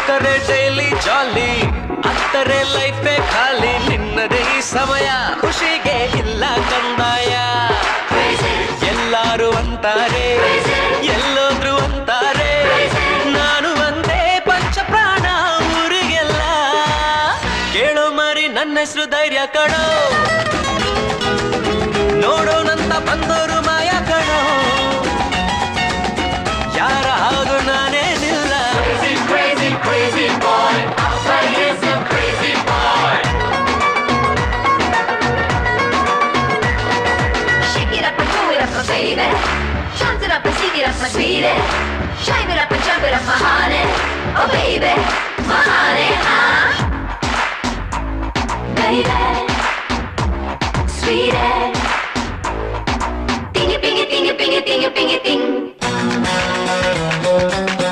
ಇತ್ತರೆ daily ಜಾಲಿ ಅತ್ತರೆ ಲೈಫೇ ಖಾಲಿ ನಿನ್ನದೇ ಈ ಸಮಯ ಖುಷಿಗೆ ಇಲ್ಲ ಕಂದಾಯ ಎಲ್ಲಾರು ಅಂತಾರೆ ಎಲ್ಲೋದ್ರು ಅಂತಾರೆ ನಾನು ಒಂದೇ ಪಂಚಪ್ರಾಣ ಊರಿಗೆಲ್ಲ ಕೇಳೋ ಮರಿ ನನ್ನ ಹೆಸರು ಧೈರ್ಯ ಕಣೋ ನೋಡೋಣಂತ ಬಂದೋರು ಮಾಯ ಕಣೋ ಯಾರ ಹಾಗು ನಾನೇನಿಲ್ಲ Crazy boy, outside here's some crazy boy. Shake it up and do it up, my baby. Chant it up and sing it up, my sweetie. Shine it up and jump it up, my honey. Oh baby, my honey, huh? Baby, sweetie. Ding it, ding it, ding it, ding it, ding it, ding it, ding.